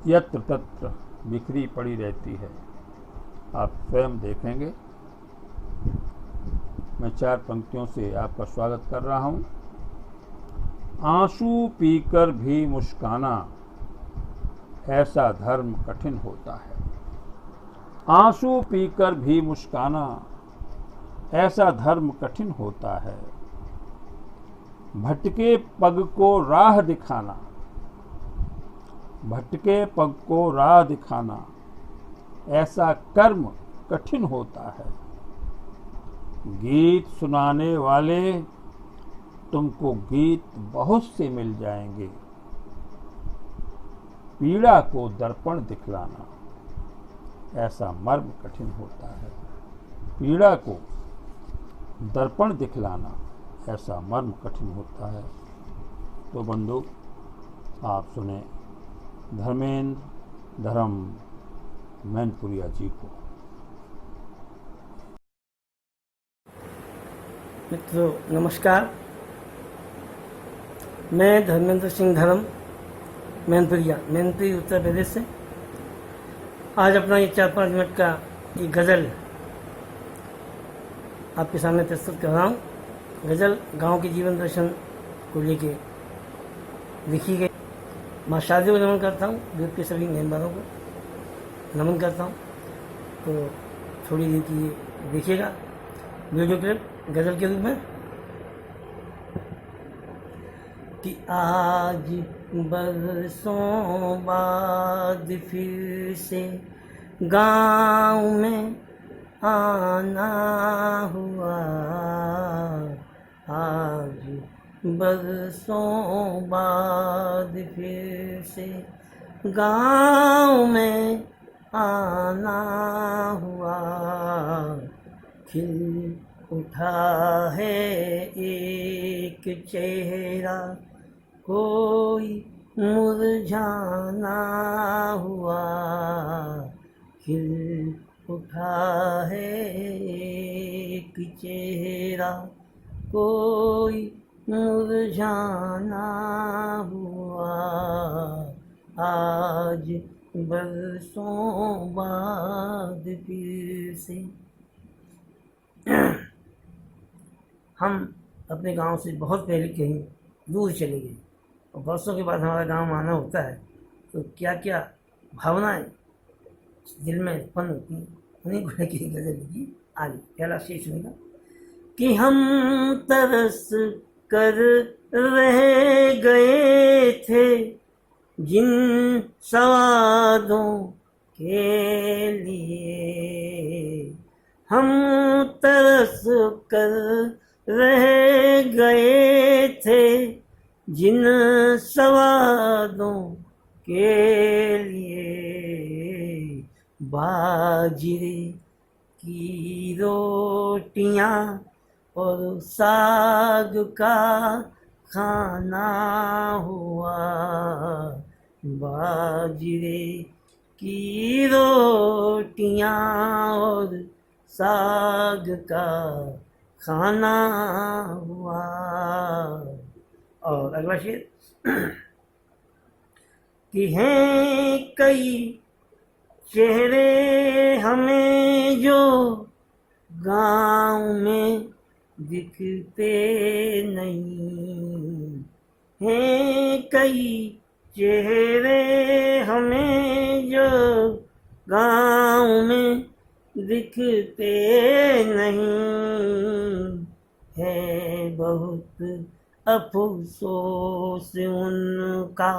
यत्र तत्र बिखरी पड़ी रहती है। आप स्वयं देखेंगे। मैं 4 पंक्तियों से आपका स्वागत कर रहा हूं। आंसू पीकर भी मुस्काना, ऐसा धर्म कठिन होता है। आंसू पीकर भी मुस्काना, ऐसा धर्म कठिन होता है। भटके पग को राह दिखाना, भटके पग को राह दिखाना, ऐसा कर्म कठिन होता है। गीत सुनाने वाले तुमको गीत बहुत से मिल जाएंगे। पीड़ा को दर्पण दिखलाना, ऐसा मर्म कठिन होता है। पीड़ा को दर्पण दिखलाना, ऐसा मर्म कठिन होता है। तो बंधु, आप सुने धर्मेंद्र मैनपुरिया जी को। मित्रों नमस्कार, मैं धर्मेंद्र सिंह धर्म मैनपुरी उत्तर प्रदेश से। आज अपना ये 4-5 मिनट का ये गज़ल आपके सामने प्रस्तुत कर रहा हूँ। गज़ल गांव के जीवन दर्शन को लेके लिखी गई। माँ शादी को नमन करता हूँ, ग्रुप के सभी मेम्बरों को नमन करता हूँ। तो थोड़ी देर की ये देखिएगा वीडियो क्लिप गज़ल के रूप में कि आज बरसों बाद फिर से गाँव में आना हुआ। आज बरसों बाद फिर से गाँव में आना हुआ। खिल उठा है एक चेहरा, कोई मुरझाना हुआ। खिल उठा है एक चेहरा, कोई मुरझाना हुआ। आज बरसों बाद फिर से हम अपने गांव से बहुत पहले कहीं दूर चले गए और बरसों के बाद हमारा गांव आना होता है तो क्या क्या भावनाएं दिल में उत्पन्न होती हैं, उन्हीं को लेकर गज़ल लिखी। आज पहला शेर सुनेगा कि हम तरस कर रह गए थे जिन सवादों के लिए। हम तरस कर रह गए थे जिन सवादों के लिए। बाजरे की रोटियां और साग का खाना हुआ। बाजरे की रोटियां और साग का खाना हुआ। और अगला शेर कि हैं कई चेहरे हमें जो गांव में दिखते नहीं। हैं कई चेहरे हमें जो गांव में दिखते नहीं। है बहुत अफसोस उनका,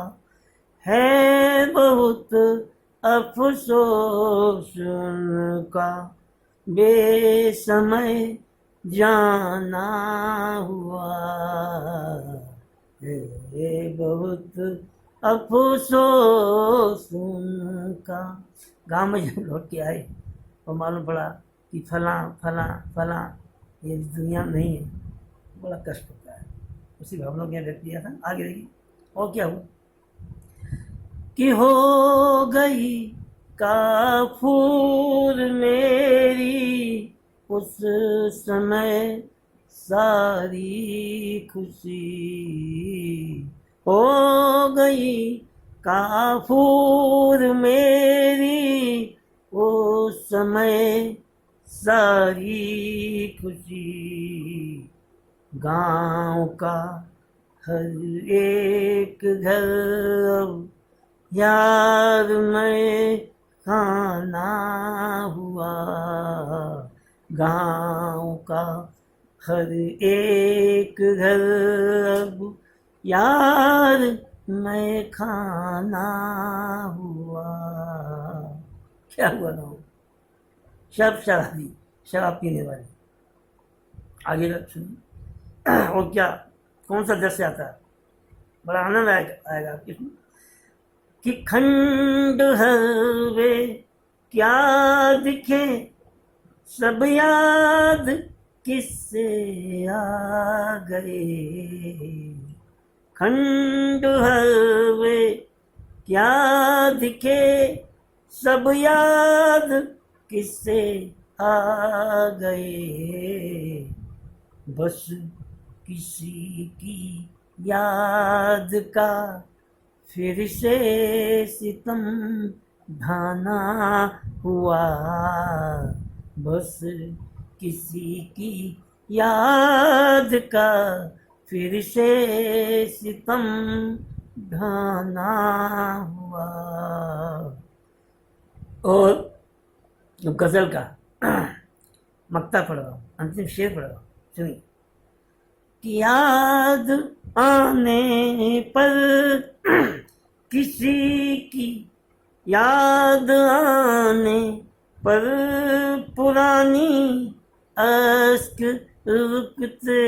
है बहुत अफसोस उनका, बेसमय जाना हुआ। है बहुत अफसोस उनका। गाँव में जब लौट के आए और मालूम पड़ा कि फलां ये दुनिया नहीं है, बड़ा कष्ट होता है। उसी भावना को व्यक्त किया था। आगे देखिए और क्या हुआ कि हो गई काफूर मेरी उस समय सारी खुशी। हो गई काफूर मेरी उस समय सारी खुशी। गांव का हर एक घर अब यार मैं खाना हुआ। गांव का हर एक घर अब यार मैं खाना हुआ। क्या हुआ गाँव? सब शराबी, शराब पीने वाले। आगे सुनिए और क्या कौन सा दृश्य आता है, बड़ा आनंद आएगा आपके इसमें कि खंडहर वे क्या दिखे सब याद किससे आ गए। खंडहर वे क्या दिखे सब याद किससे आ गए। बस किसी की याद का फिर से सितम ढाना हुआ, बस किसी की याद का फिर से सितम ढाना हुआ। और गज़ल का मक्ता पढ़ रहा हूँ, अंतिम शेर पढ़ रहा हूँ, सुनिए। कि याद आने पर किसी की याद आने पर पुरानी अश्क रुकते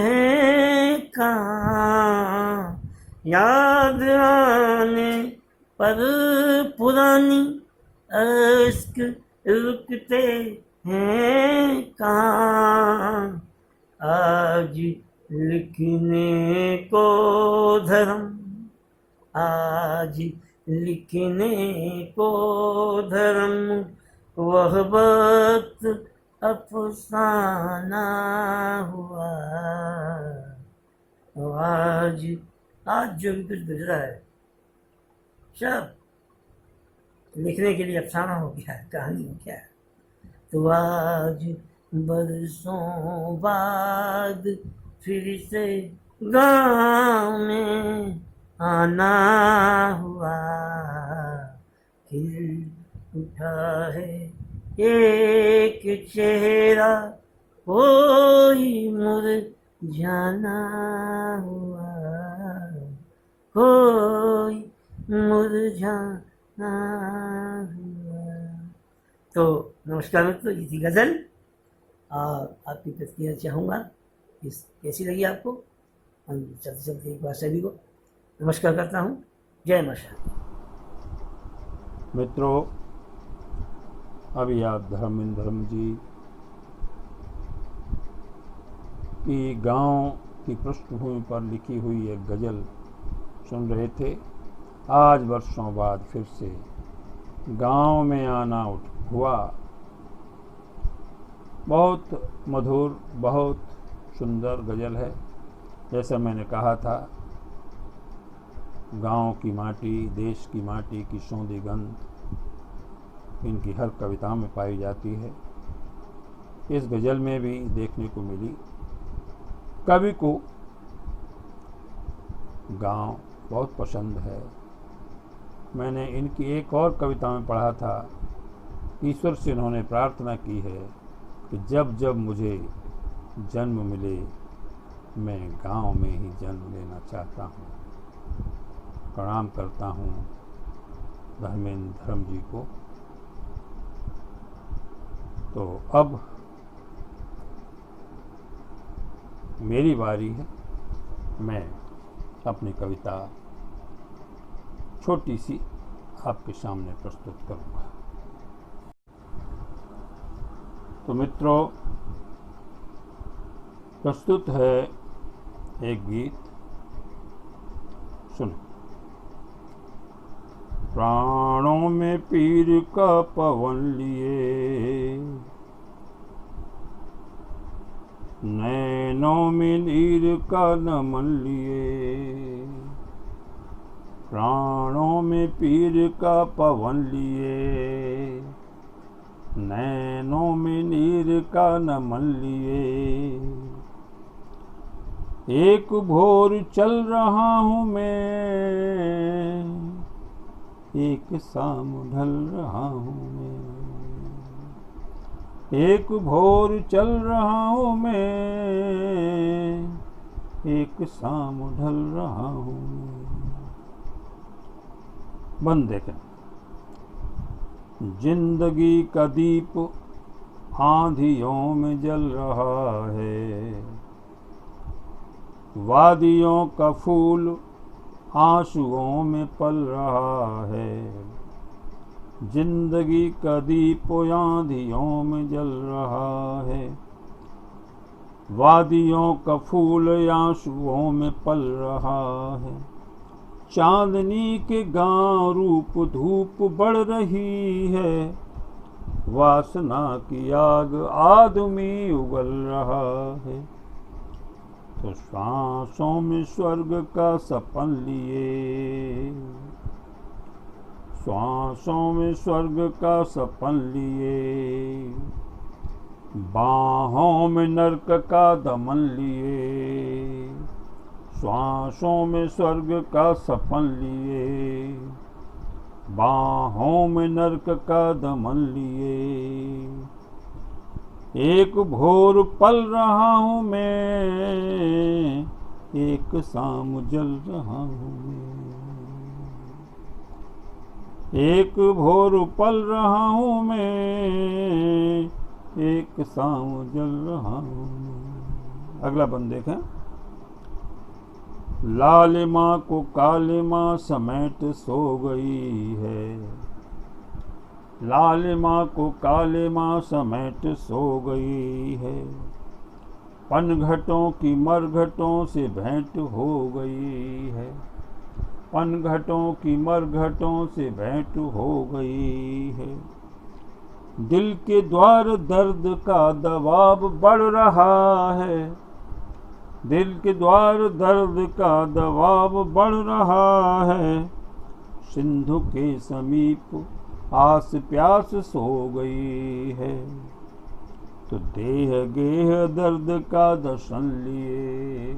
हैं कहाँ, याद आने पर पुरानी अश्क रुकते हैं कहाँ। आज लिखने को धर्म, आज लिखने को धर्म, वह वक्त अफसाना हुआ। तो आज जो भी कुछ गुजरा है सब लिखने के लिए अफसाना हो गया है, कहानी हो गया है। तो आज बरसों बाद फिर से गाँव में आना हुआ, खिल उठा है एक चेहरा, कोई मुरझाना हुआ, कोई मुरझाना हुआ। तो नमस्कार मित्रों, ये थी गज़ल और आपकी प्रतिक्रिया चाहूँगा कैसी लगी आपको। हम चलते चलते एक बार सभी को नमस्कार करता हूँ। जय मां शारदा। मित्रों, अभी आप धर्मेंद्र जी की गांव की पृष्ठभूमि पर लिखी हुई एक गज़ल सुन रहे थे। आज वर्षों बाद फिर से गांव में आना हुआ। बहुत मधुर, बहुत सुंदर गज़ल है। जैसा मैंने कहा था, गांव की माटी, देश की माटी की सौंधी गंध इनकी हर कविता में पाई जाती है। इस गज़ल में भी देखने को मिली। कवि को गांव बहुत पसंद है। मैंने इनकी एक और कविता में पढ़ा था, ईश्वर से इन्होंने प्रार्थना की है कि जब जब मुझे जन्म मिले मैं गांव में ही जन्म लेना चाहता हूँ। प्रणाम करता हूँ धर्मेंद्र जी को। तो अब मेरी बारी है, मैं अपनी कविता छोटी सी आपके सामने प्रस्तुत करूँगा। तो मित्रों, प्रस्तुत है एक गीत, सुनो। प्राणों में पीर का पवन लिए, नैनों में नीर का नमन लिए, प्राणों में पीर का पवन लिए, नैनों में नीर का नमन लिए। एक भोर चल रहा हूँ मैं, एक शाम ढल रहा हूँ मैं, एक भोर चल रहा हूँ मैं, एक शाम ढल रहा हूँ मैं। बंद देखें। जिंदगी का दीप आंधियों में जल रहा है, वादियों का फूल आंसुओं में पल रहा है। जिंदगी का दीप आंधियों में जल रहा है, वादियों का फूल आंसुओं में पल रहा है। चांदनी के गांव रूप धूप बढ़ रही है, वासना की आग आदमी उगल रहा है। तो सांसों में स्वर्ग का सपन लिए, श्वासों में स्वर्ग का सपन लिए, बाहों में नरक का दमन लिए। श्वासों में स्वर्ग का सपन लिए, बाहों में नरक का दमन लिए। एक भोर पल रहा हूँ मैं, एक शाम जल रहा हूँ मैं। एक भोर पल रहा हूँ मैं, एक शाम जल रहा हूँ मैं। अगला बंद देखें। लालिमा को कालिमा समेट सो गई है, लालिमा को कालिमा समेट सो गई है। पनघटों की मरघटों से भेंट हो गई है, पनघटों की मरघटों से भेंट हो गई है। दिल के द्वार दर्द का दबाव बढ़ रहा है, दिल के द्वार दर्द का दबाव बढ़ रहा है। सिंधु के समीप आस प्यास सो गई है, तो देह गेह दर्द का दर्शन लिए,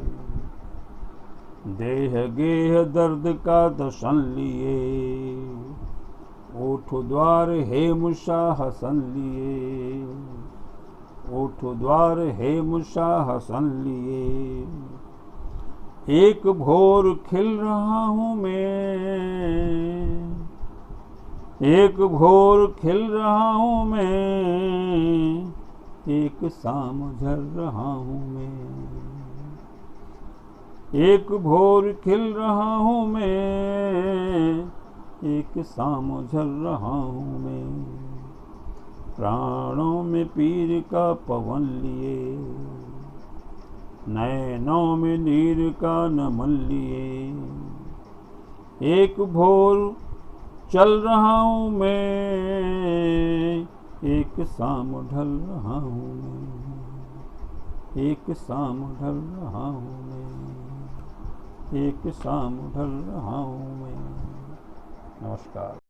देह गेह दर्द का दर्शन लिए। ओठ द्वार हेमशाह हसन लिए, ओठ द्वार हेमशाह हसन लिए। एक भोर खिल रहा हूँ मैं, एक भोर खिल रहा हूँ मैं, एक शाम झर रहा हूँ मैं। एक भोर खिल रहा हूँ मैं, एक शाम झर रहा हूँ मैं। प्राणों में पीर का पवन लिए, नैनों में नीर का नमन लिए। एक भोर चल रहा हूँ मैं, एक शाम ढल रहा हूँ मैं, एक शाम ढल रहा हूँ मैं, एक शाम ढल रहा हूँ मैं। नमस्कार।